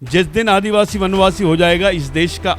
जिस दिन आदिवासी वनवासी हो जाएगा इस देश का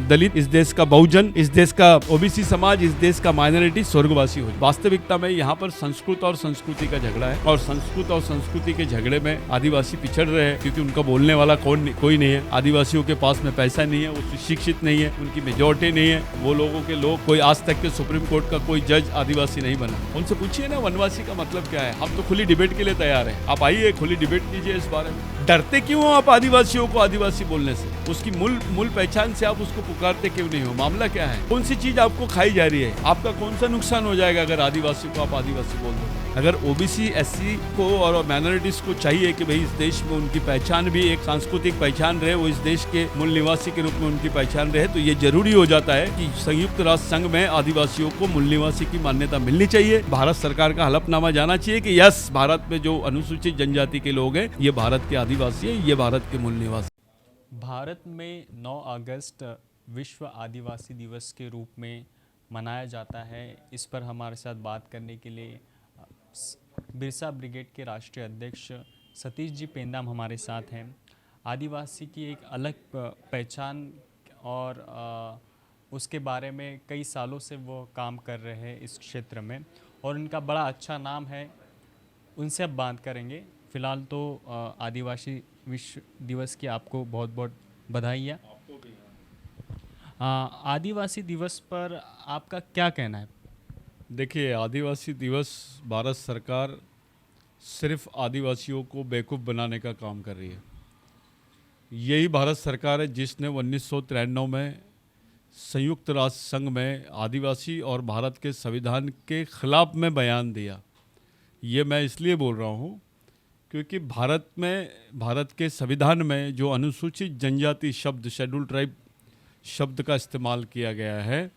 दलित, इस देश का बहुजन, इस देश का ओबीसी समाज, इस देश का माइनॉरिटी स्वर्गवासी हो। वास्तविकता में यहाँ पर संस्कृत और संस्कृति का झगड़ा है और संस्कृत और संस्कृति के झगड़े में आदिवासी पिछड़ रहे हैं क्योंकि उनका बोलने वाला कोई नहीं है। आदिवासियों के पास में पैसा नहीं है, वो शिक्षित नहीं है, उनकी मेजोरिटी नहीं है। वो लोगों के लोग, कोई आज तक के सुप्रीम कोर्ट का कोई जज आदिवासी नहीं बना। उनसे पूछिए ना वनवासी का मतलब क्या है। हम तो खुली डिबेट के लिए तैयार है। आप आइए, खुली डिबेट कीजिए इस बारे में। डरते क्यों हो आप आदिवासियों को आदिवासी बोलने से? उसकी मूल पहचान से आप उसको पुकारते क्यों नहीं हो? मामला क्या है? कौन सी चीज आपको खाई जा रही है? आपका कौन सा नुकसान हो जाएगा अगर आदिवासी को आप आदिवासी बोल दो? अगर ओबीसी एससी को और माइनॉरिटीज को चाहिए कि भाई इस देश में उनकी पहचान भी एक सांस्कृतिक पहचान रहे, वो इस देश के मूल निवासी के रूप में उनकी पहचान रहे, तो ये जरूरी हो जाता है कि संयुक्त राष्ट्र संघ में आदिवासियों को मूल निवासी की मान्यता मिलनी चाहिए। भारत सरकार का हलफनामा जाना चाहिए कि यस, भारत में जो अनुसूचित जनजाति के लोग हैं ये भारत के आदिवासी है, ये भारत के मूल निवासी। भारत में 9 अगस्त विश्व आदिवासी दिवस के रूप में मनाया जाता है। इस पर हमारे साथ बात करने के लिए बिरसा ब्रिगेड के राष्ट्रीय अध्यक्ष सतीश जी पेंदाम हमारे साथ हैं। आदिवासी की एक अलग पहचान और उसके बारे में कई सालों से वो काम कर रहे हैं इस क्षेत्र में और उनका बड़ा अच्छा नाम है। उनसे अब बात करेंगे। फ़िलहाल तो आदिवासी विश्व दिवस की आपको बहुत बहुत बधाई है। आदिवासी दिवस पर आपका क्या कहना है? देखिए, आदिवासी दिवस भारत सरकार सिर्फ आदिवासियों को बेवकूफ़ बनाने का काम कर रही है। यही भारत सरकार है जिसने 1993 में संयुक्त राष्ट्र संघ में आदिवासी और भारत के संविधान के खिलाफ में बयान दिया। ये मैं इसलिए बोल रहा हूँ क्योंकि भारत के संविधान में जो अनुसूचित जनजाति शब्द, शेड्यूल ट्राइब शब्द का इस्तेमाल किया गया है,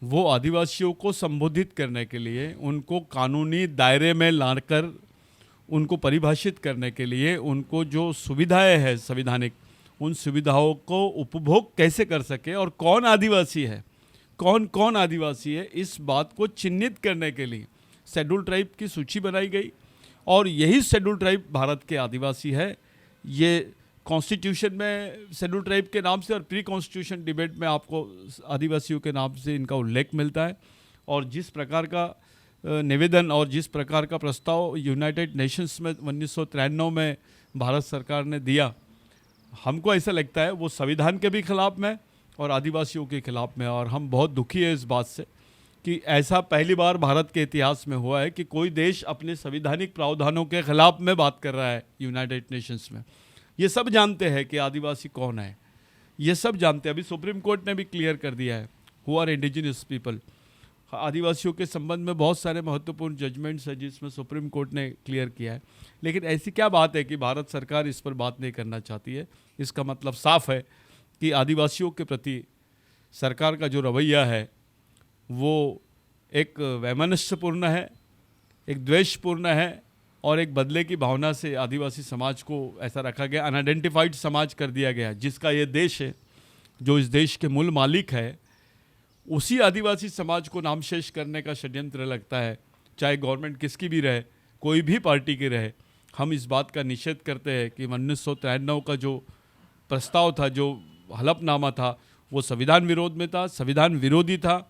वो आदिवासियों को संबोधित करने के लिए, उनको कानूनी दायरे में लाकर, उनको परिभाषित करने के लिए, उनको जो सुविधाएं हैं संविधानिक, उन सुविधाओं को उपभोग कैसे कर सके और कौन आदिवासी है, कौन आदिवासी है, इस बात को चिन्हित करने के लिए शेड्यूल ट्राइब की सूची बनाई गई। और यही शेड्यूल ट्राइब भारत के आदिवासी है। ये कॉन्स्टिट्यूशन में शेड्यूल ट्राइब के नाम से और प्री कॉन्स्टिट्यूशन डिबेट में आपको आदिवासियों के नाम से इनका उल्लेख मिलता है। और जिस प्रकार का निवेदन और जिस प्रकार का प्रस्ताव यूनाइटेड नेशंस में 1993 में भारत सरकार ने दिया, हमको ऐसा लगता है वो संविधान के भी खिलाफ में और आदिवासियों के खिलाफ में। और हम बहुत दुखी है इस बात से कि ऐसा पहली बार भारत के इतिहास में हुआ है कि कोई देश अपने संवैधानिक प्रावधानों के खिलाफ में बात कर रहा है यूनाइटेड नेशंस में। ये सब जानते हैं कि आदिवासी कौन है, ये सब जानते हैं। अभी सुप्रीम कोर्ट ने भी क्लियर कर दिया है, हु आर इंडिजिनस पीपल। आदिवासियों के संबंध में बहुत सारे महत्वपूर्ण जजमेंट्स हैं जिसमें सुप्रीम कोर्ट ने क्लियर किया है। लेकिन ऐसी क्या बात है कि भारत सरकार इस पर बात नहीं करना चाहती है? इसका मतलब साफ है कि आदिवासियों के प्रति सरकार का जो रवैया है वो एक वैमनस्यपूर्ण है, एक द्वेषपूर्ण है और एक बदले की भावना से आदिवासी समाज को ऐसा रखा गया, अनआइडेंटिफाइड समाज कर दिया गया। जिसका ये देश है, जो इस देश के मूल मालिक है, उसी आदिवासी समाज को नामशेष करने का षड्यंत्र लगता है। चाहे गवर्नमेंट किसकी भी रहे, कोई भी पार्टी की रहे, हम इस बात का निषेध करते हैं कि 1993 का जो प्रस्ताव था, जो हलफनामा था, वो संविधान विरोध में था, संविधान विरोधी था,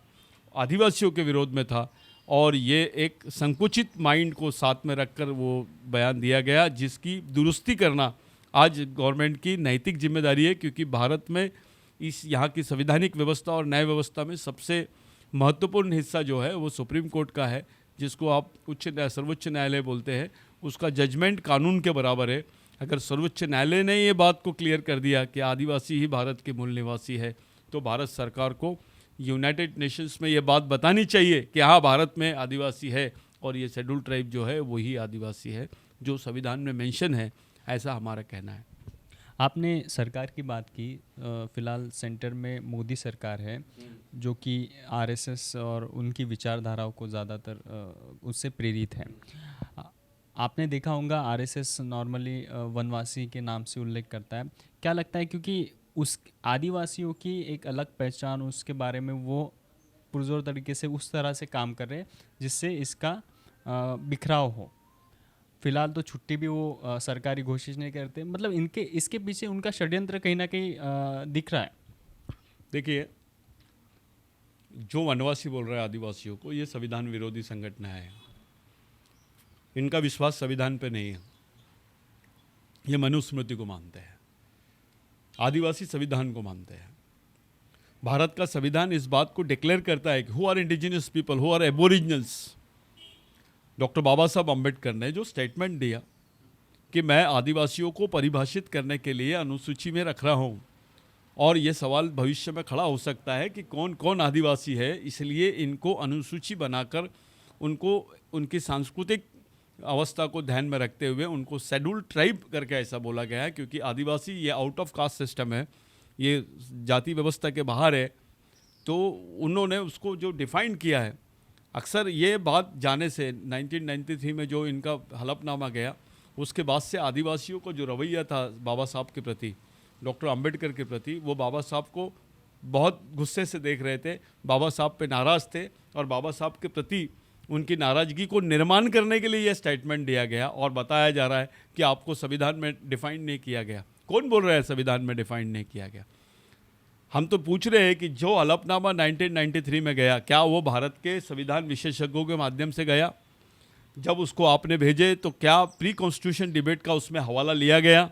आदिवासियों के विरोध में था। और ये एक संकुचित माइंड को साथ में रखकर वो बयान दिया गया, जिसकी दुरुस्ती करना आज गवर्नमेंट की नैतिक जिम्मेदारी है। क्योंकि भारत में इस यहाँ की संवैधानिक व्यवस्था और न्याय व्यवस्था में सबसे महत्वपूर्ण हिस्सा जो है वो सुप्रीम कोर्ट का है, जिसको आप सर्वोच्च न्यायालय बोलते हैं। उसका जजमेंट कानून के बराबर है। अगर सर्वोच्च न्यायालय ने ये बात को क्लियर कर दिया कि आदिवासी ही भारत के मूल निवासी है, तो भारत सरकार को यूनाइटेड नेशंस में ये बात बतानी चाहिए कि हाँ, भारत में आदिवासी है और ये शेड्यूल ट्राइब जो है वही आदिवासी है जो संविधान में मेंशन है, ऐसा हमारा कहना है। आपने सरकार की बात की। फ़िलहाल सेंटर में मोदी सरकार है जो कि आरएसएस और उनकी विचारधाराओं को ज़्यादातर उससे प्रेरित है। आपने देखा होगा आरएसएस नॉर्मली वनवासी के नाम से उल्लेख करता है। क्या लगता है, क्योंकि उस आदिवासियों की एक अलग पहचान, उसके बारे में वो पुरजोर तरीके से उस तरह से काम कर रहे हैं जिससे इसका बिखराव हो। फिलहाल तो छुट्टी भी वो सरकारी घोषित नहीं करते, मतलब इनके इसके पीछे उनका षड्यंत्र कहीं ना कहीं दिख रहा है। देखिए, जो वनवासी बोल रहे हैं आदिवासियों को, ये संविधान विरोधी संगठन है। इनका विश्वास संविधान पे नहीं है, ये मनुस्मृति को मानते हैं। आदिवासी संविधान को मानते हैं। भारत का संविधान इस बात को डिक्लेयर करता है कि who are indigenous people, who are aboriginals. Doctor Baba Saheb Ambedkar ने जो स्टेटमेंट दिया कि मैं आदिवासियों को परिभाषित करने के लिए अनुसूची में रख रहा हूँ, और ये सवाल भविष्य में खड़ा हो सकता है कि कौन कौन आदिवासी है, इसलिए इनको अनुसूची बनाकर उनको उनकी सांस्कृतिक अवस्था को ध्यान में रखते हुए उनको शेड्यूल ट्राइब करके ऐसा बोला गया है, क्योंकि आदिवासी ये आउट ऑफ कास्ट सिस्टम है, ये जाति व्यवस्था के बाहर है। तो उन्होंने उसको जो डिफाइन किया है, अक्सर ये बात जाने से 1993 में जो इनका हलफनामा गया, उसके बाद से आदिवासियों को जो रवैया था बाबा साहब के प्रति, डॉक्टर अंबेडकर के प्रति, वो बाबा साहब को बहुत गुस्से से देख रहे थे, बाबा साहब पे नाराज़ थे, और बाबा साहब के प्रति उनकी नाराज़गी को निर्माण करने के लिए यह स्टेटमेंट दिया गया और बताया जा रहा है कि आपको संविधान में डिफाइन नहीं किया गया। कौन बोल रहा है संविधान में डिफाइन नहीं किया गया? हम तो पूछ रहे हैं कि जो हलफनामा 1993 में गया, क्या वो भारत के संविधान विशेषज्ञों के माध्यम से गया? जब उसको आपने भेजे तो क्या प्री कॉन्स्टिट्यूशन डिबेट का उसमें हवाला लिया गया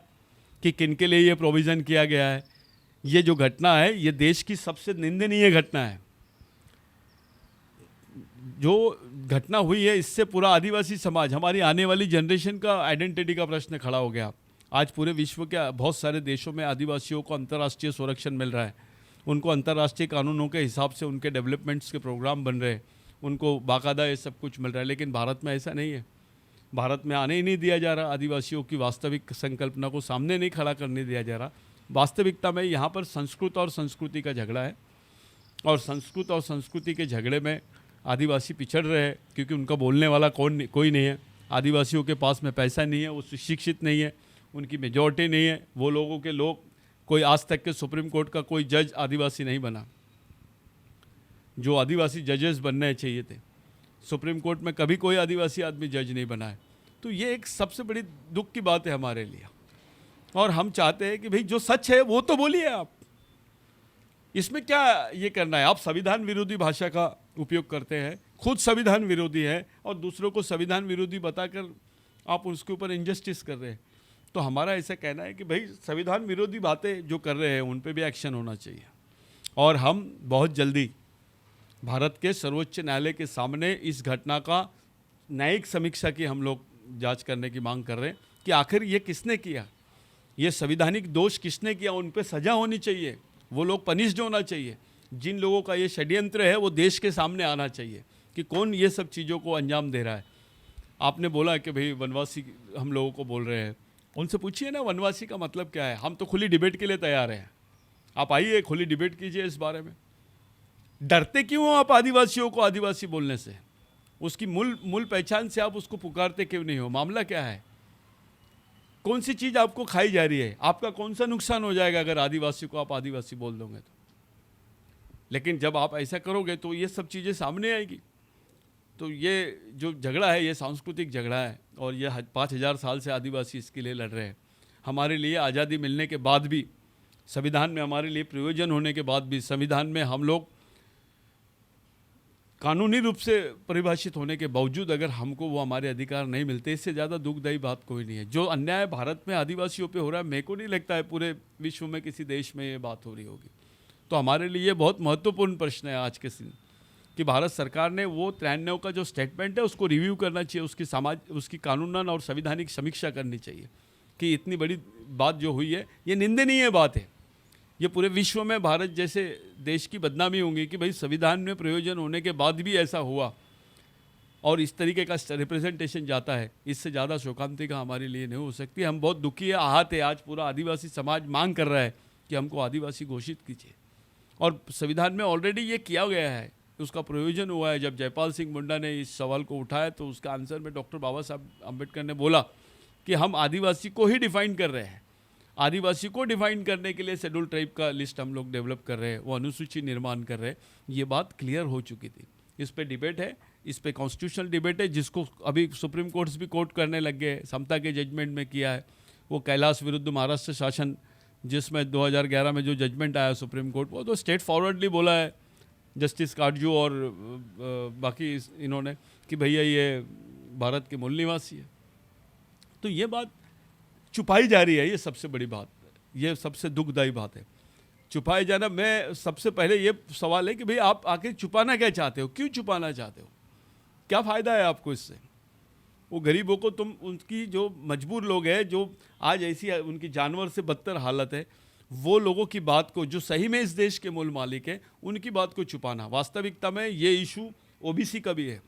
कि किन के लिए ये प्रोविज़न किया गया है? ये जो घटना है, ये देश की सबसे निंदनीय घटना है। जो घटना हुई है, इससे पूरा आदिवासी समाज, हमारी आने वाली जनरेशन का आइडेंटिटी का प्रश्न खड़ा हो गया। आज पूरे विश्व के बहुत सारे देशों में आदिवासियों को अंतर्राष्ट्रीय संरक्षण मिल रहा है, उनको अंतर्राष्ट्रीय कानूनों के हिसाब से उनके डेवलपमेंट्स के प्रोग्राम बन रहे हैं, उनको बाकायदा ये सब कुछ मिल रहा है। लेकिन भारत में ऐसा नहीं है। भारत में आने ही नहीं दिया जा रहा, आदिवासियों की वास्तविक संकल्पना को सामने नहीं खड़ा करने दिया जा रहा। वास्तविकता में यहाँ पर संस्कृत और संस्कृति का झगड़ा है, और संस्कृत और संस्कृति के झगड़े में आदिवासी पिछड़ रहे हैं, क्योंकि उनका बोलने वाला कोई नहीं है। आदिवासियों के पास में पैसा नहीं है, वो शिक्षित नहीं है, उनकी मेजॉरिटी नहीं है, वो लोगों के लोग, कोई आज तक के सुप्रीम कोर्ट का कोई जज आदिवासी नहीं बना। जो आदिवासी जजेस बनने चाहिए थे, सुप्रीम कोर्ट में कभी कोई आदिवासी आदमी जज नहीं बना है। तो ये एक सबसे बड़ी दुख की बात है हमारे लिए, और हम चाहते हैं कि भाई जो सच है वो तो बोलिए आप। इसमें क्या ये करना है? आप संविधान विरोधी भाषा का उपयोग करते हैं, खुद संविधान विरोधी है, और दूसरों को संविधान विरोधी बताकर आप उसके ऊपर इनजस्टिस कर रहे हैं। तो हमारा ऐसा कहना है कि भाई संविधान विरोधी बातें जो कर रहे हैं उन पे भी एक्शन होना चाहिए, और हम बहुत जल्दी भारत के सर्वोच्च न्यायालय के सामने इस घटना का न्यायिक समीक्षा की हम लोग जांच करने की मांग कर रहे हैं कि आखिर ये किसने किया, ये संवैधानिक दोष किसने किया, उन पे सजा होनी चाहिए, वो लोग पनिश्ड होना चाहिए। जिन लोगों का ये षड्यंत्र है वो देश के सामने आना चाहिए कि कौन ये सब चीज़ों को अंजाम दे रहा है। आपने बोला कि भाई वनवासी हम लोगों को बोल रहे हैं, उनसे पूछिए ना वनवासी का मतलब क्या है। हम तो खुली डिबेट के लिए तैयार हैं, आप आइए खुली डिबेट कीजिए इस बारे में। डरते क्यों हो आप आदिवासियों को आदिवासी बोलने से? उसकी मूल पहचान से आप उसको पुकारते क्यों नहीं हो? मामला क्या है? कौन सी चीज़ आपको खाई जा रही है? आपका कौन सा नुकसान हो जाएगा अगर आदिवासी को आप आदिवासी बोल दोगे तो? लेकिन जब आप ऐसा करोगे तो ये सब चीज़ें सामने आएगी। तो ये जो झगड़ा है ये सांस्कृतिक झगड़ा है, और ये 5000 साल से आदिवासी इसके लिए लड़ रहे हैं। हमारे लिए आज़ादी मिलने के बाद भी, संविधान में हमारे लिए प्रयोजन होने के बाद भी, संविधान में हम लोग कानूनी रूप से परिभाषित होने के बावजूद अगर हमको वो हमारे अधिकार नहीं मिलते, इससे ज़्यादा दुखदायी बात कोई नहीं है। जो अन्याय भारत में आदिवासियों पे हो रहा है, मेरे को नहीं लगता है पूरे विश्व में किसी देश में ये बात हो रही होगी। तो हमारे लिए ये बहुत महत्वपूर्ण प्रश्न है आज के दिन कि भारत सरकार ने वो 93 का जो स्टेटमेंट है उसको रिव्यू करना चाहिए, उसकी कानूनन और संवैधानिक समीक्षा करनी चाहिए कि इतनी बड़ी बात जो हुई है ये निंदनीय बात है। ये पूरे विश्व में भारत जैसे देश की बदनामी होगी कि भाई संविधान में प्रयोजन होने के बाद भी ऐसा हुआ और इस तरीके का रिप्रेजेंटेशन जाता है। इससे ज़्यादा शोकांतिका हमारे लिए नहीं हो सकती। हम बहुत दुखी है, आहत है। आज पूरा आदिवासी समाज मांग कर रहा है कि हमको आदिवासी घोषित कीजिए, और संविधान में ऑलरेडी ये किया गया है, उसका प्रयोजन हुआ है। जब जयपाल सिंह मुंडा ने इस सवाल को उठाया तो उसका आंसर में डॉक्टर बाबा साहब अम्बेडकर ने बोला कि हम आदिवासी को ही डिफाइन कर रहे हैं। आदिवासी को डिफाइन करने के लिए शेड्यूल ट्राइब का लिस्ट हम लोग डेवलप कर रहे हैं, वो अनुसूची निर्माण कर रहे हैं। ये बात क्लियर हो चुकी थी, इस पे डिबेट है, इस पे कॉन्स्टिट्यूशनल डिबेट है, जिसको अभी सुप्रीम कोर्ट्स भी कोर्ट करने लग गए, समता के जजमेंट में किया है। वो कैलाश विरुद्ध महाराष्ट्र शासन, जिसमें 2011 में जो जजमेंट आया सुप्रीम कोर्ट, वो तो स्ट्रेट फॉरवर्डली बोला है जस्टिस काटजू और बाकी इन्होंने कि भैया ये भारत के मूल निवासी है। तो ये बात छुपाई जा रही है, ये सबसे बड़ी बात, ये सबसे दुखदायी बात है, छुपाए जाना। मैं सबसे पहले ये सवाल है कि भाई आप आखिर छुपाना क्या चाहते हो, क्यों छुपाना चाहते हो, क्या फ़ायदा है आपको इससे? वो गरीबों को तुम, उनकी जो मजबूर लोग हैं, जो आज ऐसी उनकी जानवर से बदतर हालत है, वो लोगों की बात को, जो सही में इस देश के मूल मालिक हैं, उनकी बात को छुपाना। वास्तविकता में ये इशू ओबीसी का भी है,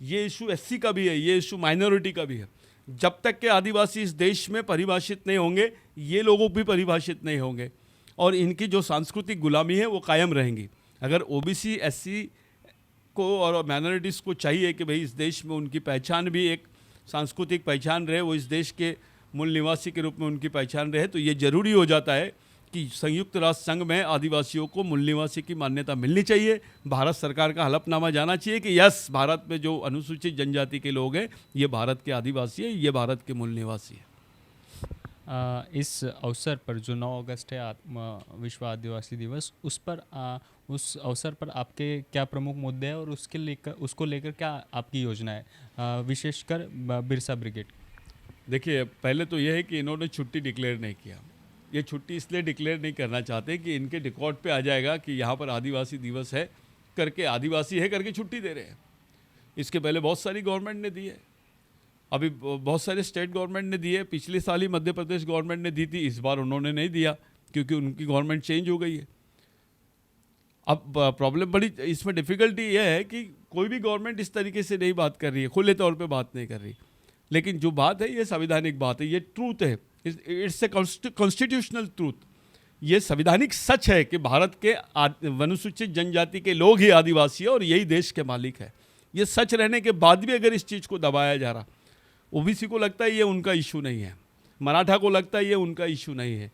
ये इशू एससी का भी है, ये इशू माइनॉरिटी का भी है। जब तक के आदिवासी इस देश में परिभाषित नहीं होंगे, ये लोगों भी परिभाषित नहीं होंगे, और इनकी जो सांस्कृतिक गुलामी है वो कायम रहेंगी। अगर ओबीसी एससी को और माइनॉरिटीज़ को चाहिए कि भाई इस देश में उनकी पहचान भी एक सांस्कृतिक पहचान रहे, वो इस देश के मूल निवासी के रूप में उनकी पहचान रहे, तो ये ज़रूरी हो जाता है कि संयुक्त राष्ट्र संघ में आदिवासियों को मूल निवासी की मान्यता मिलनी चाहिए। भारत सरकार का हलफनामा जाना चाहिए कि यस, भारत में जो अनुसूचित जनजाति के लोग हैं, ये भारत के आदिवासी हैं, ये भारत के मूल निवासी हैं। इस अवसर पर जो 9 अगस्त है विश्व आदिवासी दिवस, उस अवसर पर आपके क्या प्रमुख मुद्दे हैं और उसको लेकर क्या आपकी योजना है, विशेषकर बिरसा ब्रिगेड? देखिए, पहले तो यह है कि इन्होंने छुट्टी डिक्लेयर नहीं किया। ये छुट्टी इसलिए डिक्लेयर नहीं करना चाहते कि इनके रिकॉर्ड पे आ जाएगा कि यहाँ पर आदिवासी दिवस है करके, आदिवासी है करके छुट्टी दे रहे हैं। इसके पहले बहुत सारी गवर्नमेंट ने दी है, अभी बहुत सारे स्टेट गवर्नमेंट ने दी है, पिछले साल ही मध्य प्रदेश गवर्नमेंट ने दी थी, इस बार उन्होंने नहीं दिया क्योंकि उनकी गवर्नमेंट चेंज हो गई है। अब प्रॉब्लम बड़ी इसमें डिफ़िकल्टी यह है कि कोई भी गवर्नमेंट इस तरीके से नहीं बात कर रही है, खुले तौर पे बात नहीं कर रही। लेकिन जो बात है ये संवैधानिक बात है, ये ट्रूथ है, इट्स ए कॉन्स्टिट्यूशनल ट्रूथ। ये संवैधानिक सच है कि भारत के अनुसूचित जनजाति के लोग ही आदिवासी है और यही देश के मालिक है। ये सच रहने के बाद भी अगर इस चीज़ को दबाया जा रहा, ओबीसी को लगता है ये उनका इशू नहीं है, मराठा को लगता है ये उनका इशू नहीं है,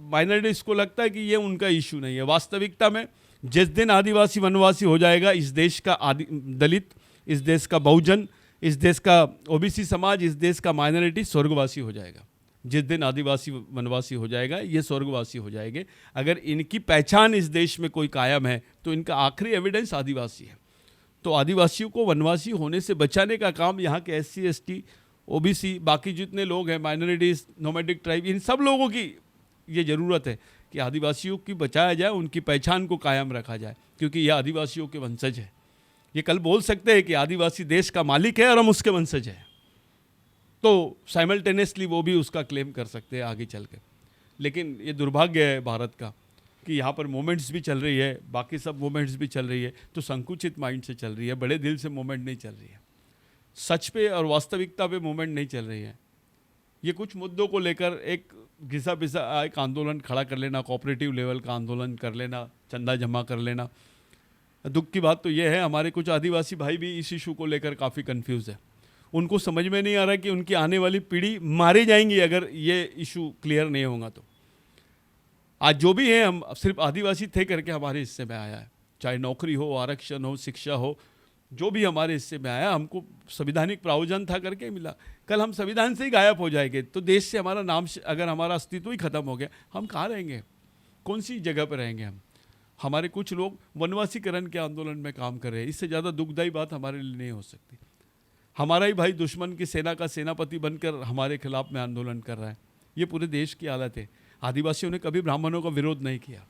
माइनॉरिटीज़ को लगता है कि ये उनका इशू नहीं है। वास्तविकता में जिस दिन आदिवासी वनवासी हो जाएगा, इस देश का दलित, इस देश का बहुजन, इस देश का ओबीसी समाज, इस देश का माइनॉरिटी स्वर्गवासी हो जाएगा। जिस दिन आदिवासी वनवासी हो जाएगा, ये स्वर्गवासी हो जाएंगे। अगर इनकी पहचान इस देश में कोई कायम है तो इनका आखिरी एविडेंस आदिवासी है। तो आदिवासियों को वनवासी होने से बचाने का काम यहाँ के SC ST OBC, बाकी जितने लोग हैं, माइनॉरिटीज़, नोमैडिक ट्राइब, इन सब लोगों की ये ज़रूरत है कि आदिवासियों की बचाया जाए, उनकी पहचान को कायम रखा जाए, क्योंकि ये आदिवासियों के वंशज है। ये कल बोल सकते हैं कि आदिवासी देश का मालिक है और हम उसके वंशज हैं, तो साइमल्टेनियसली वो भी उसका क्लेम कर सकते हैं आगे चल के। लेकिन ये दुर्भाग्य है भारत का कि यहाँ पर मूवमेंट्स भी चल रही है, बाकी सब मूवमेंट्स भी चल रही है, तो संकुचित माइंड से चल रही है, बड़े दिल से मूवमेंट नहीं चल रही है, सच पे और वास्तविकता पे मूवमेंट नहीं चल रही है। ये कुछ मुद्दों को लेकर एक घिसा पिसा एक आंदोलन खड़ा कर लेना, कोऑपरेटिव लेवल का आंदोलन कर लेना, चंदा जमा कर लेना। दुख की बात तो ये है, हमारे कुछ आदिवासी भाई भी इस इशू को लेकर काफ़ी कंफ्यूज है। उनको समझ में नहीं आ रहा कि उनकी आने वाली पीढ़ी मारी जाएंगी अगर ये इशू क्लियर नहीं होगा। तो आज जो भी है, हम सिर्फ आदिवासी थे करके हमारे हिस्से में आया है, चाहे नौकरी हो, आरक्षण हो, शिक्षा हो, जो भी हमारे हिस्से में आया, हमको संविधानिक प्रावधान था करके मिला। कल हम संविधान से ही गायब हो जाएंगे तो देश से हमारा नाम, अगर हमारा अस्तित्व ही खत्म हो गया, हम कहाँ रहेंगे, कौन सी जगह पर रहेंगे हम? हमारे कुछ लोग वनवासीकरण के आंदोलन में काम कर रहे हैं, इससे ज़्यादा दुखदायी बात हमारे लिए नहीं हो सकती। हमारा ही भाई दुश्मन की सेना का सेनापति बनकर हमारे खिलाफ में आंदोलन कर रहा है। ये पूरे देश की हालत है। आदिवासियों ने कभी ब्राह्मणों का विरोध नहीं किया,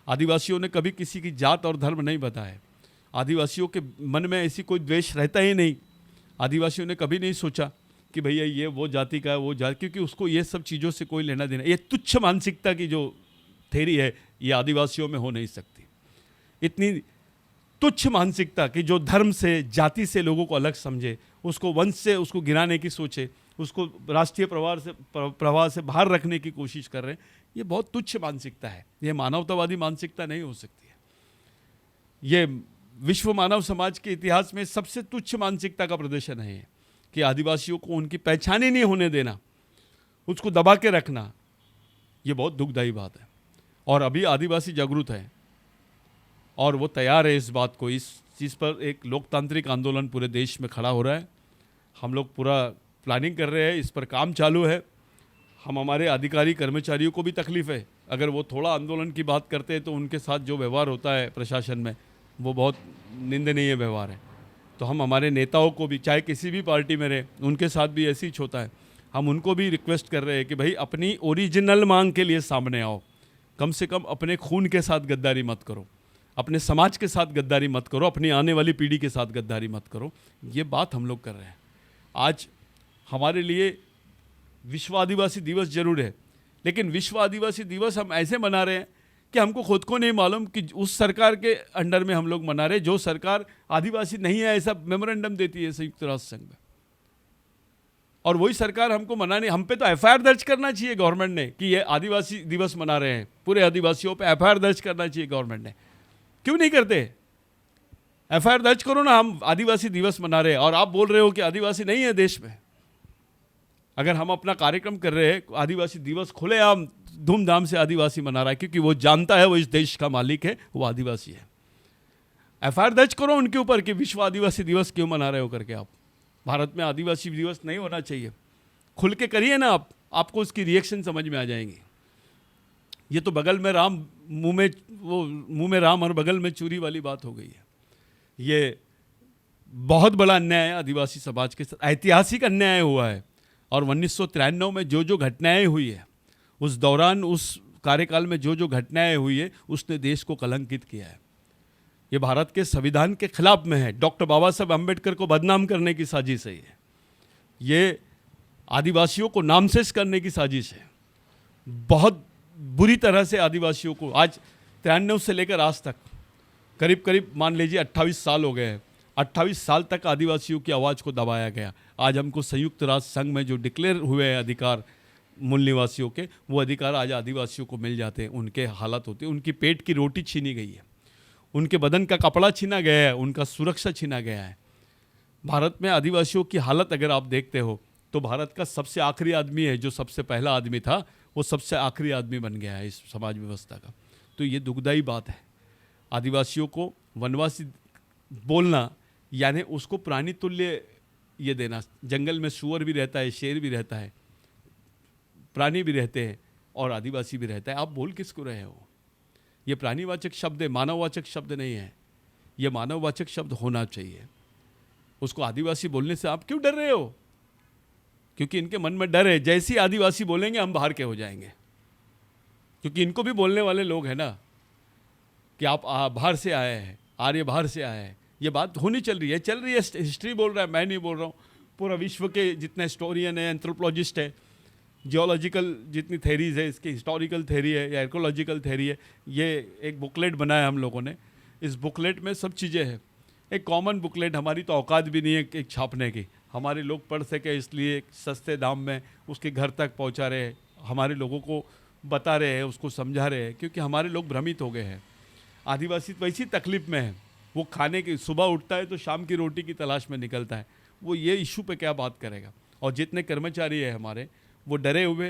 आदिवासियों ने कभी किसी की जात और धर्म नहीं बताया, आदिवासियों के मन में ऐसी कोई द्वेष रहता ही नहीं। आदिवासियों ने कभी नहीं सोचा कि भैया ये वो जाति का है, वो जाति, क्योंकि उसको ये सब चीज़ों से कोई लेना देना। ये तुच्छ मानसिकता की जो थेरी है, ये आदिवासियों में हो नहीं सकती। इतनी तुच्छ मानसिकता कि जो धर्म से, जाति से लोगों को अलग समझे, उसको वंश से उसको गिराने की सोचे, उसको राष्ट्रीय प्रवाह से बाहर रखने की कोशिश कर रहे हैं, ये बहुत तुच्छ मानसिकता है। ये मानवतावादी मानसिकता नहीं हो सकती है। ये विश्व मानव समाज के इतिहास में सबसे तुच्छ मानसिकता का प्रदर्शन है कि आदिवासियों को उनकी पहचान ही नहीं होने देना, उसको दबा के रखना। ये बहुत दुखदायी बात है। और अभी आदिवासी जागरूक है और वो तैयार है इस बात को, इस जिस पर एक लोकतांत्रिक आंदोलन पूरे देश में खड़ा हो रहा है। हम लोग पूरा प्लानिंग कर रहे हैं, इस पर काम चालू है। हम हमारे अधिकारी कर्मचारियों को भी तकलीफ़ है, अगर वो थोड़ा आंदोलन की बात करते हैं तो उनके साथ जो व्यवहार होता है प्रशासन में वो बहुत निंदनीय व्यवहार है। तो हम हमारे नेताओं को भी, चाहे किसी भी पार्टी में रहे, उनके साथ भी ऐसे ही होता है। हम उनको भी रिक्वेस्ट कर रहे हैं कि भाई अपनी ओरिजिनल मांग के लिए सामने आओ, कम से कम अपने खून के साथ गद्दारी मत करो, अपने समाज के साथ गद्दारी मत करो, अपनी आने वाली पीढ़ी के साथ गद्दारी मत करो। ये बात हम लोग कर रहे हैं। आज हमारे लिए विश्व आदिवासी दिवस जरूर है, लेकिन विश्व आदिवासी दिवस हम ऐसे मना रहे हैं कि हमको खुद को नहीं मालूम कि उस सरकार के अंडर में हम लोग मना रहे जो सरकार आदिवासी नहीं है ऐसा मेमोरेंडम देती है संयुक्त राष्ट्र संघ में, और वही सरकार हमको मनाने, हम पे तो एफआईआर दर्ज करना चाहिए गवर्नमेंट ने कि ये आदिवासी दिवस मना रहे हैं, पूरे आदिवासियों पे एफआईआर दर्ज करना चाहिए गवर्नमेंट ने। क्यों नहीं करते? एफआईआर दर्ज करो ना, हम आदिवासी दिवस मना रहे हैं और आप बोल रहे हो कि आदिवासी नहीं है देश में। अगर हम अपना कार्यक्रम कर रहे हैं, आदिवासी दिवस खुलेआम धूमधाम से आदिवासी मना रहा है क्योंकि वो जानता है वो इस देश का मालिक है, वो आदिवासी है। एफआईआर दर्ज करो उनके ऊपर कि विश्व आदिवासी दिवस क्यों मना रहे हो करके। आप भारत में आदिवासी दिवस नहीं होना चाहिए, खुल के करिए ना आप, आपको उसकी रिएक्शन समझ में आ जाएंगी। ये तो बगल में राम मुंह में राम और बगल में चूरी वाली बात हो गई है। ये बहुत बड़ा अन्याय है आदिवासी समाज के साथ, ऐतिहासिक अन्याय हुआ है। और 1993 में जो घटनाएं हुई है, उस दौरान उस कार्यकाल में जो घटनाएं हुई है, उसने देश को कलंकित किया है। ये भारत के संविधान के खिलाफ में है। डॉक्टर बाबा साहब अम्बेडकर को बदनाम करने की साजिश है ये आदिवासियों को नामशेष करने की साजिश है। बहुत बुरी तरह से आदिवासियों को आज 93 से लेकर आज तक करीब मान लीजिए 28 साल हो गए हैं। 28 साल तक आदिवासियों की आवाज़ को दबाया गया। आज हमको संयुक्त राष्ट्र संघ में जो डिक्लेयर हुए हैं अधिकार मूल निवासियों के, वो अधिकार आज आदिवासियों को मिल जाते हैं। उनके हालत होते हैं, उनकी पेट की रोटी छीनी गई है, उनके बदन का कपड़ा छीना गया है, उनका सुरक्षा छीना गया है। भारत में आदिवासियों की हालत अगर आप देखते हो तो भारत का सबसे आखिरी आदमी है, जो सबसे पहला आदमी था वो सबसे आखिरी आदमी बन गया है इस समाज व्यवस्था का। तो ये दुखदाई बात है। आदिवासियों को वनवासी बोलना यानी उसको प्राणी तुल्य ये देना। जंगल में सूअर भी रहता है, शेर भी रहता है, प्राणी भी रहते हैं और आदिवासी भी रहता है। आप बोल किसको रहे हो? ये प्राणीवाचक शब्द है, मानववाचक शब्द नहीं है। ये मानववाचक शब्द होना चाहिए। उसको आदिवासी बोलने से आप क्यों डर रहे हो? क्योंकि इनके मन में डर है, जैसी आदिवासी बोलेंगे हम बाहर के हो जाएंगे। क्योंकि इनको भी बोलने वाले लोग हैं ना कि आप बाहर से आए हैं, आर्य बाहर से आए हैं। ये बात होनी चल रही है, हिस्ट्री बोल रहा है, मैं नहीं बोल रहा हूँ। पूरा विश्व के जितने हिस्टोरियन है, एंथ्रोपोलॉजिस्ट है, जियोलॉजिकल जितनी थेरीज है, इसकी हिस्टोरिकल थेरी है या आर्कोलॉजिकल थेरी है, ये एक बुकलेट बनाया हम लोगों ने। इस बुकलेट में सब चीज़ें हैं। एक कॉमन बुकलेट, हमारी तो औकात भी नहीं है एक छापने की, हमारे लोग पढ़ सके इसलिए सस्ते दाम में उसके घर तक पहुंचा रहे हैं, हमारे लोगों को बता रहे हैं, उसको समझा रहे हैं, क्योंकि हमारे लोग भ्रमित हो गए हैं। आदिवासी तो वैसी तकलीफ में है, वो खाने की, सुबह उठता है तो शाम की रोटी की तलाश में निकलता है, वो ये इशू पे क्या बात करेगा। और जितने कर्मचारी है हमारे, वो डरे हुए।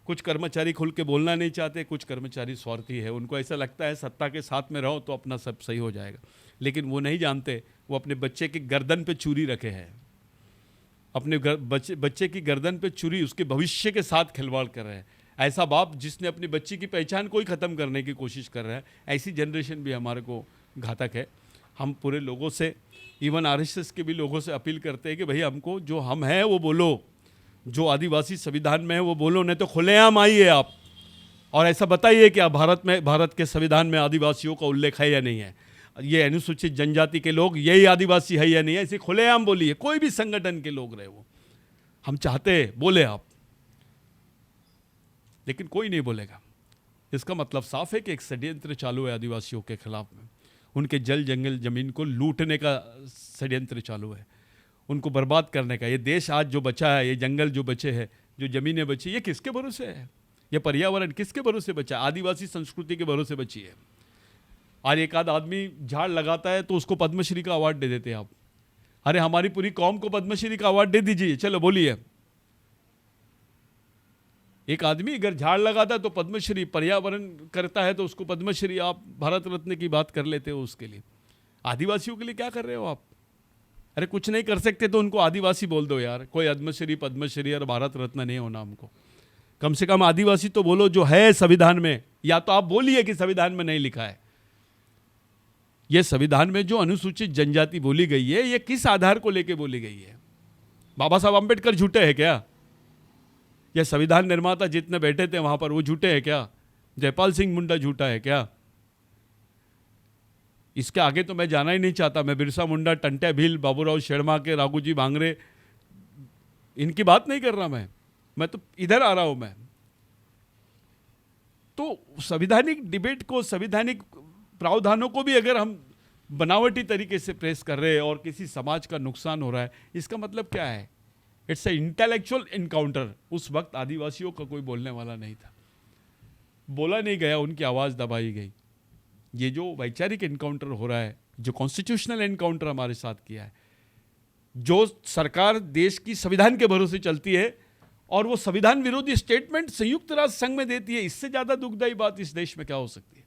कुछ कर्मचारी खुल के बोलना नहीं चाहते, कुछ कर्मचारी स्वार्थी है, उनको ऐसा लगता है सत्ता के साथ में रहो तो अपना सब सही हो जाएगा। लेकिन वो नहीं जानते, वो अपने बच्चे की गर्दन पे छुरी रखे हैं, अपने बच्चे की गर्दन पे छुरी, उसके भविष्य के साथ खिलवाड़ कर रहे हैं। ऐसा बाप जिसने अपनी बच्ची की पहचान को ही ख़त्म करने की कोशिश कर रहा है, ऐसी जनरेशन भी हमारे को घातक है। हम पूरे लोगों से, इवन आरएसएस के भी लोगों से अपील करते हैं कि भाई हमको जो हम हैं वो बोलो, जो आदिवासी संविधान में है वो बोलो, नहीं तो खुलेआम आइए आप और ऐसा बताइए कि भारत के संविधान में आदिवासियों का उल्लेख है या नहीं है, ये अनुसूचित जनजाति के लोग यही आदिवासी है या नहीं है, ऐसे खुलेआम बोलिए। कोई भी संगठन के लोग रहे, वो हम चाहते हैं बोले आप, लेकिन कोई नहीं बोलेगा। इसका मतलब साफ है कि एक षड्यंत्र चालू है आदिवासियों के खिलाफ में। उनके जल जंगल जमीन को लूटने का षड्यंत्र चालू है, उनको बर्बाद करने का। ये देश आज जो बचा है, ये जंगल जो बचे हैं, जो जमीनें बची, ये किसके भरोसे है? ये पर्यावरण किसके भरोसे बचा? आदिवासी संस्कृति के भरोसे बची है। आज एक आध आदमी झाड़ लगाता है तो उसको पद्मश्री का अवार्ड दे देते हैं आप। अरे हमारी पूरी कौम को पद्मश्री का अवार्ड दे दीजिए, चलो बोलिए। एक आदमी अगर झाड़ लगाता है तो पद्मश्री, पर्यावरण करता है तो उसको पद्मश्री, आप भारत रत्न की बात कर लेते हो उसके लिए। आदिवासियों के लिए क्या कर रहे हो आप? अरे कुछ नहीं कर सकते तो उनको आदिवासी बोल दो यार, कोई पद्मश्री और भारत रत्न नहीं होना हमको। कम से कम आदिवासी तो बोलो जो है संविधान में, या तो आप बोलिए कि संविधान में नहीं लिखा है। यह संविधान में जो अनुसूचित जनजाति बोली गई है, यह किस आधार को लेकर बोली गई है? बाबा साहब अंबेडकर झूठे हैं क्या? यह संविधान निर्माता जितने बैठे थे वहां पर वो झूठे हैं क्या? जयपाल सिंह मुंडा झूठा है क्या? इसके आगे तो मैं जाना ही नहीं चाहता। मैं बिरसा मुंडा, टंट्या भील, बाबूराव शेरमाके, राघोजी भांगरे, इनकी बात नहीं कर रहा मैं तो इधर आ रहा हूं। मैं तो संवैधानिक डिबेट को, संवैधानिक प्रावधानों को भी अगर हम बनावटी तरीके से प्रेस कर रहे हैं और किसी समाज का नुकसान हो रहा है, इसका मतलब क्या है? It's a intellectual encounter. उस वक्त आदिवासियों का कोई बोलने वाला नहीं था, बोला नहीं गया, उनकी आवाज दबाई गई। ये जो वैचारिक इनकाउंटर हो रहा है, जो कॉन्स्टिट्यूशनल इनकाउंटर हमारे साथ किया है, जो सरकार देश की संविधान के भरोसे चलती है और वो संविधान विरोधी स्टेटमेंट संयुक्त राष्ट्र संघ में देती है, इससे ज्यादा दुखदायी बात इस देश में क्या हो सकती है?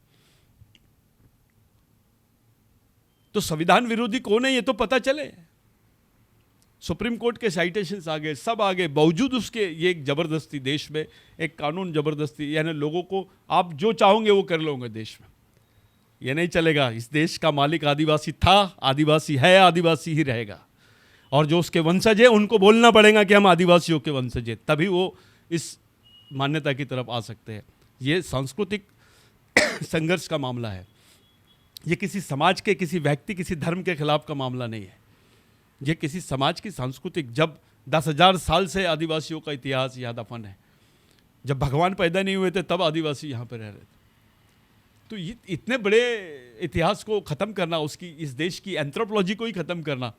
तो संविधान विरोधी कौन है ये तो पता चले। सुप्रीम कोर्ट के साइटेशंस आ गए, सब आ गए, बावजूद उसके ये एक जबरदस्ती देश में एक कानून जबरदस्ती, यानी लोगों को आप जो चाहोगे वो कर लोगे देश में। ये नहीं चलेगा। इस देश का मालिक आदिवासी था, आदिवासी है, आदिवासी ही रहेगा। और जो उसके वंशज है उनको बोलना पड़ेगा कि हम आदिवासियों के वंशज हैं, तभी वो इस मान्यता की तरफ आ सकते हैं। ये सांस्कृतिक संघर्ष का मामला है। ये किसी समाज के, किसी व्यक्ति, किसी धर्म के खिलाफ का मामला नहीं है। ये किसी समाज की सांस्कृतिक, जब 10,000 साल से आदिवासियों का इतिहास यहाँ दफन है। जब भगवान पैदा नहीं हुए थे तब आदिवासी यहाँ पर रह रहे थे। तो ये इतने बड़े इतिहास को ख़त्म करना, उसकी, इस देश की एंथ्रोपोलॉजी को ही ख़त्म करना,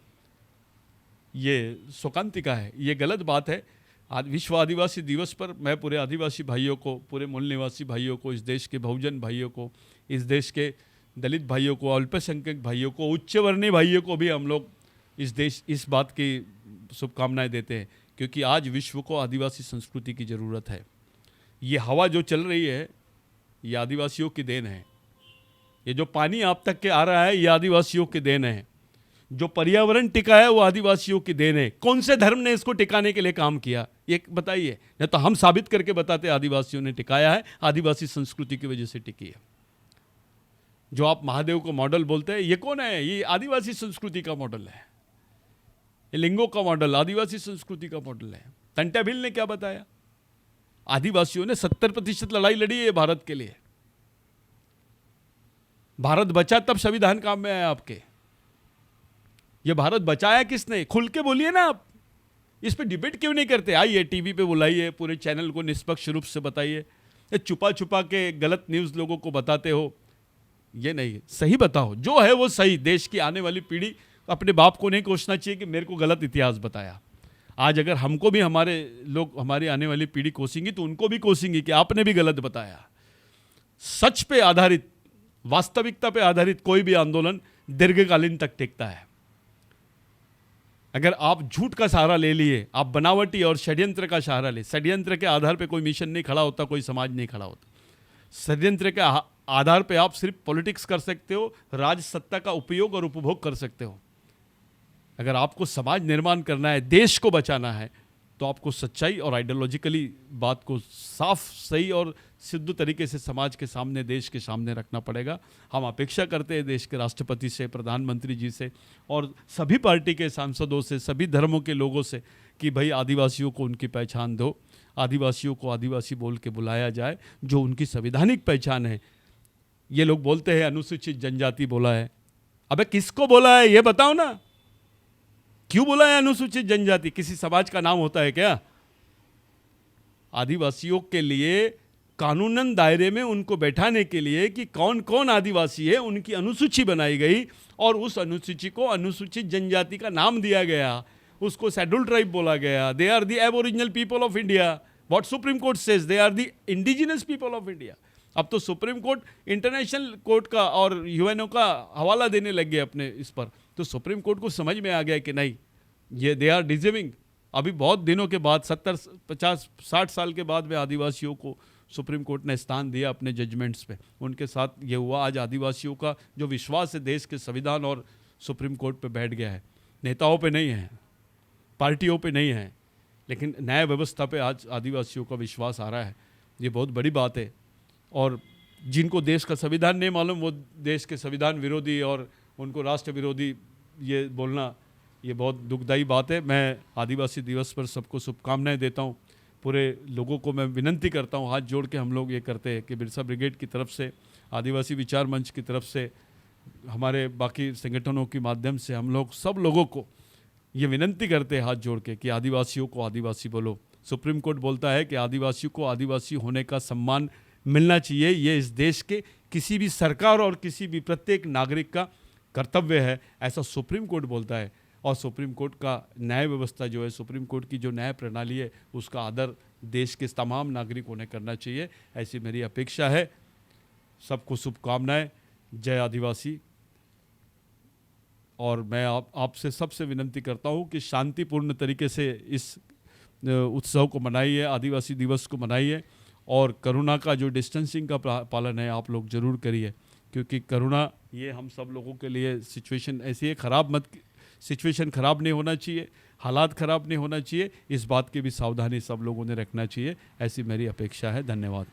ये शोकांतिका है, ये गलत बात है। आज विश्व आदिवासी दिवस पर मैं पूरे आदिवासी भाइयों को, पूरे मूल निवासी भाइयों को, इस देश के बहुजन भाइयों को, इस देश के दलित भाइयों को, अल्पसंख्यक भाइयों को, उच्च वर्णीय भाइयों को भी हम लोग इस बात की शुभकामनाएं देते हैं, क्योंकि आज विश्व को आदिवासी संस्कृति की ज़रूरत है। ये हवा जो चल रही है ये आदिवासियों की देन है। ये जो पानी आप तक के आ रहा है ये आदिवासियों की देन है। जो पर्यावरण टिका है वो आदिवासियों की देन है। कौन से धर्म ने इसको टिकाने के लिए काम किया ये बताइए, नहीं तो हम साबित करके बताते आदिवासियों ने टिकाया है, आदिवासी संस्कृति की वजह से टिकी है। जो आप महादेव को मॉडल बोलते हैं, ये कौन है? ये आदिवासी संस्कृति का मॉडल है। ये लिंगों का मॉडल आदिवासी संस्कृति का मॉडल है। टंट्या भील ने क्या बताया? आदिवासियों ने 70% लड़ाई लड़ी है भारत के लिए। भारत बचा तब संविधान काम में आया आपके। ये भारत बचाया किसने? खुल के बोलिए ना आप। इस पे डिबेट क्यों नहीं करते? आइए टीवी पे बुलाइए, पूरे चैनल को निष्पक्ष रूप से बताइए। ये छुपा छुपा के गलत न्यूज़ लोगों को बताते हो, ये नहीं, सही बताओ, जो है वो सही। देश की आने वाली पीढ़ी अपने बाप को नहीं कोसना चाहिए कि मेरे को गलत इतिहास बताया। आज अगर हमको भी हमारे लोग, हमारी आने वाली पीढ़ी कोसेंगी तो उनको भी कोसेंगी कि आपने भी गलत बताया। सच पे आधारित, वास्तविकता पे आधारित कोई भी आंदोलन दीर्घकालीन तक टिकता है। अगर आप झूठ का सहारा ले लिए, आप बनावटी और षड्यंत्र का सहारा ले, षड्यंत्र के आधार पे कोई मिशन नहीं खड़ा होता, कोई समाज नहीं खड़ा होता। षड्यंत्र के आधार पे आप सिर्फ पॉलिटिक्स कर सकते हो, राज सत्ता का उपयोग और उपभोग कर सकते हो। अगर आपको समाज निर्माण करना है, देश को बचाना है, तो आपको सच्चाई और आइडियोलॉजिकली बात को साफ, सही और सिद्ध तरीके से समाज के सामने, देश के सामने रखना पड़ेगा। हम अपेक्षा करते हैं देश के राष्ट्रपति से, प्रधानमंत्री जी से और सभी पार्टी के सांसदों से, सभी धर्मों के लोगों से कि भाई आदिवासियों को उनकी पहचान दो, आदिवासियों को आदिवासी बोल के बुलाया जाए, जो उनकी संवैधानिक पहचान है। ये लोग बोलते हैं अनुसूचित जनजाति बोला है। अबे किसको बोला है ये बताओ ना, क्यों बोला है अनुसूचित जनजाति? किसी समाज का नाम होता है क्या? आदिवासियों के लिए कानूनन दायरे में उनको बैठाने के लिए कि कौन कौन आदिवासी है, उनकी अनुसूची बनाई गई और उस अनुसूची को अनुसूचित जनजाति का नाम दिया गया, उसको शेड्यूल्ड ट्राइब बोला गया। They are the aboriginal people of India. What Supreme Court says, they are the indigenous people of India. अब तो सुप्रीम कोर्ट इंटरनेशनल कोर्ट का और यूएनओ का हवाला देने लग गए अपने इस पर। तो सुप्रीम कोर्ट को समझ में आ गया कि नहीं, ये दे आर डिजर्विंग। अभी बहुत दिनों के बाद, 70, 50, 60 साल के बाद में आदिवासियों को सुप्रीम कोर्ट ने स्थान दिया अपने जजमेंट्स पे, उनके साथ ये हुआ। आज आदिवासियों का जो विश्वास है देश के संविधान और सुप्रीम कोर्ट पे बैठ गया है। नेताओं पे नहीं है, पार्टियों पे नहीं है, लेकिन न्याय व्यवस्था पे आज आदिवासियों का विश्वास आ रहा है। ये बहुत बड़ी बात है। और जिनको देश का संविधान नहीं मालूम वो देश के संविधान विरोधी और उनको राष्ट्र विरोधी ये बोलना, ये बहुत दुखदायी बात है। मैं आदिवासी दिवस पर सबको शुभकामनाएं देता हूँ। पूरे लोगों को मैं विनंती करता हूँ, हाथ जोड़ के हम लोग ये करते हैं कि बिरसा ब्रिगेड की तरफ से, आदिवासी विचार मंच की तरफ से, हमारे बाकी संगठनों के माध्यम से हम लोग सब लोगों को ये विनंती करते हैं हाथ जोड़ के कि आदिवासियों को आदिवासी बोलो। सुप्रीम कोर्ट बोलता है कि आदिवासियों को आदिवासी होने का सम्मान मिलना चाहिए। ये इस देश के किसी भी सरकार और किसी भी प्रत्येक नागरिक का कर्तव्य है, ऐसा सुप्रीम कोर्ट बोलता है। और सुप्रीम कोर्ट का न्याय व्यवस्था जो है, सुप्रीम कोर्ट की जो न्याय प्रणाली है, उसका आदर देश के तमाम नागरिकों ने करना चाहिए, ऐसी मेरी अपेक्षा है। सबको शुभकामनाएं। जय आदिवासी। और मैं आपसे सबसे विनंती करता हूं कि शांतिपूर्ण तरीके से इस उत्सव को मनाइए, आदिवासी दिवस को मनाइए। और करुणा का जो डिस्टेंसिंग का पालन है आप लोग ज़रूर करिए, क्योंकि करुणा ये हम सब लोगों के लिए सिचुएशन ऐसी है, सिचुएशन ख़राब नहीं होना चाहिए, हालात ख़राब नहीं होना चाहिए। इस बात की भी सावधानी सब लोगों ने रखना चाहिए, ऐसी मेरी अपेक्षा है। धन्यवाद।